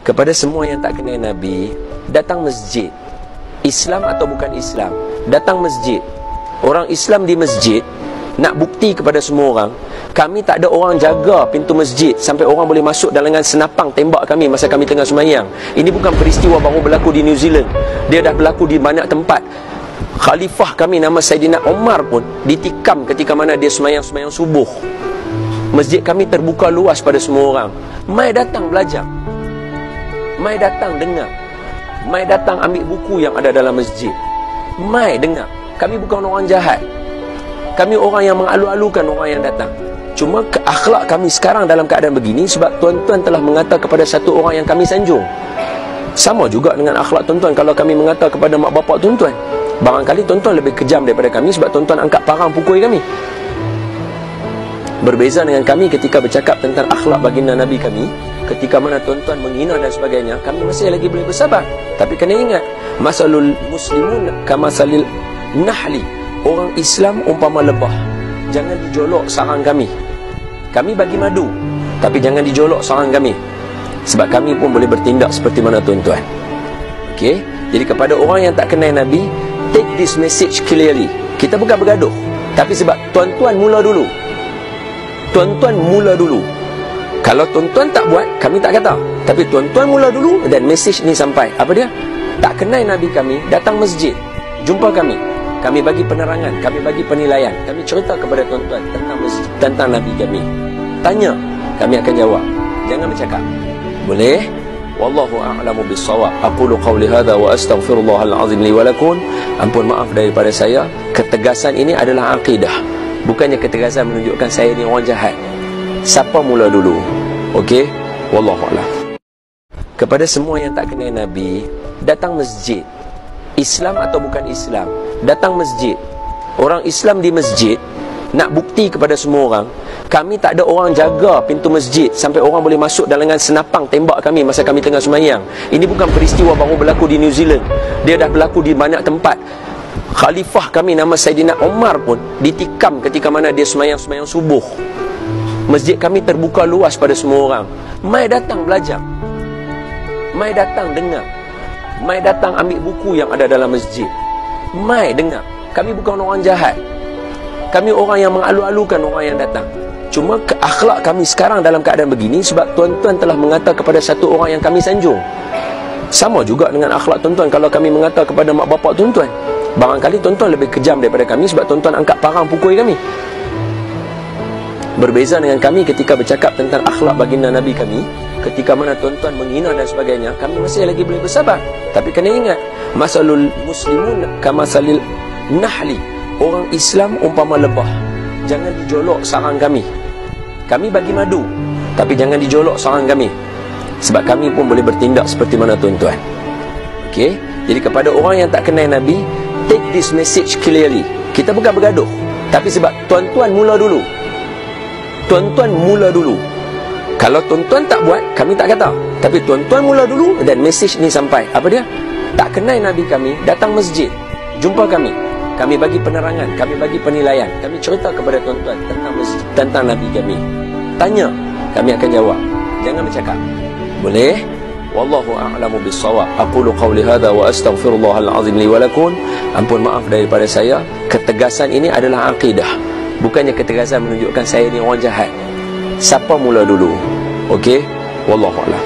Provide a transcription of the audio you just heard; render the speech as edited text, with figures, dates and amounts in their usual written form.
Kepada semua yang tak kenal Nabi, datang masjid, Islam atau bukan Islam, datang masjid. Orang Islam di masjid nak bukti kepada semua orang, kami tak ada orang jaga pintu masjid sampai orang boleh masuk dengan senapang tembak kami masa kami tengah sembahyang. Ini bukan peristiwa baru berlaku di New Zealand, dia dah berlaku di banyak tempat. Khalifah kami nama Saidina Umar pun ditikam ketika mana dia sembahyang subuh. Masjid kami terbuka luas pada semua orang. Mai datang belajar, mai datang dengar, mai datang ambil buku yang ada dalam masjid, mai dengar. Kami bukan orang jahat, kami orang yang mengalu-alukan orang yang datang. Cuma akhlak kami sekarang dalam keadaan begini sebab tuan-tuan telah mengata kepada satu orang yang kami sanjung. Sama juga dengan akhlak tuan-tuan kalau kami mengata kepada mak bapak tuan-tuan. Barangkali tuan-tuan lebih kejam daripada kami sebab tuan-tuan angkat parang pukul kami. Berbeza dengan kami ketika bercakap tentang akhlak baginda Nabi kami, ketika mana tuan-tuan menghina dan sebagainya, kami masih lagi boleh bersabar. Tapi kena ingat, masalul muslimun kamasalil nahli. Orang Islam umpama lebah, jangan dijolok sarang kami. Kami bagi madu, tapi jangan dijolok sarang kami, sebab kami pun boleh bertindak seperti mana tuan-tuan. Okey, jadi kepada orang yang tak kenal Nabi, take this message clearly. Kita bukan bergaduh, tapi sebab tuan-tuan mula dulu. Tuan-tuan mula dulu. Kalau tuan-tuan tak buat, kami tak kata, tapi tuan-tuan mula dulu dan message ni sampai. Apa dia? Tak kenal Nabi kami, datang masjid, jumpa kami. Kami bagi penerangan, kami bagi penilaian, kami cerita kepada tuan-tuan tentang masjid, tentang Nabi kami. Tanya, kami akan jawab. Jangan bercakap. Boleh? Wallahu a'lamu bis-shawab. Aqulu qawli hadha wa astaghfirullahal azim li wa lakum. Ampun maaf daripada saya. Ketegasan ini adalah akidah. Bukannya ketegasan menunjukkan saya ni orang jahat. Siapa mula dulu? Okey? Wallahu a'lam. Kepada semua yang tak kenal Nabi, datang masjid, Islam atau bukan Islam, datang masjid. Orang Islam di masjid nak bukti kepada semua orang, kami tak ada orang jaga pintu masjid sampai orang boleh masuk dengan senapang tembak kami masa kami tengah sembahyang. Ini bukan peristiwa baru berlaku di New Zealand, dia dah berlaku di banyak tempat. Khalifah kami nama Saidina Umar pun ditikam ketika mana dia sembahyang subuh. Masjid kami terbuka luas pada semua orang. Mai datang belajar, mai datang dengar, mai datang ambil buku yang ada dalam masjid, mai dengar. Kami bukan orang jahat, kami orang yang mengalu-alukan orang yang datang. Cuma akhlak kami sekarang dalam keadaan begini sebab tuan-tuan telah mengata kepada satu orang yang kami sanjung. Sama juga dengan akhlak tuan-tuan kalau kami mengata kepada mak bapak tuan-tuan. Barangkali tuan-tuan lebih kejam daripada kami sebab tuan-tuan angkat parang pukul kami. Berbeza dengan kami ketika bercakap tentang akhlak baginda Nabi kami, ketika mana tuan-tuan menghina dan sebagainya, kami masih lagi boleh bersabar. Tapi kena ingat, masalul muslimun kamasalil nahli. Orang Islam umpama lebah, jangan dijolok sarang kami. Kami bagi madu, tapi jangan dijolok sarang kami, sebab kami pun boleh bertindak seperti mana tuan-tuan. Okey, jadi kepada orang yang tak kenal Nabi, take this message clearly. Kita bukan bergaduh, tapi sebab tuan-tuan mula dulu. Tuan-tuan mula dulu. Kalau tuan-tuan tak buat, kami tak kata, tapi tuan-tuan mula dulu dan message ni sampai. Apa dia? Tak kenal Nabi kami, datang masjid, jumpa kami. Kami bagi penerangan, kami bagi penilaian, kami cerita kepada tuan-tuan tentang masjid, tentang Nabi kami. Tanya, kami akan jawab. Jangan bercakap. Boleh? Wallahu a'lamu bis-shawab. Aqulu qawli hadha wa astaghfirullahal azim li wa lakum. Ampun maaf daripada saya. Ketegasan ini adalah akidah. Bukannya ketegasan menunjukkan saya ni orang jahat. Siapa mula dulu? Okey? Wallahu a'lam.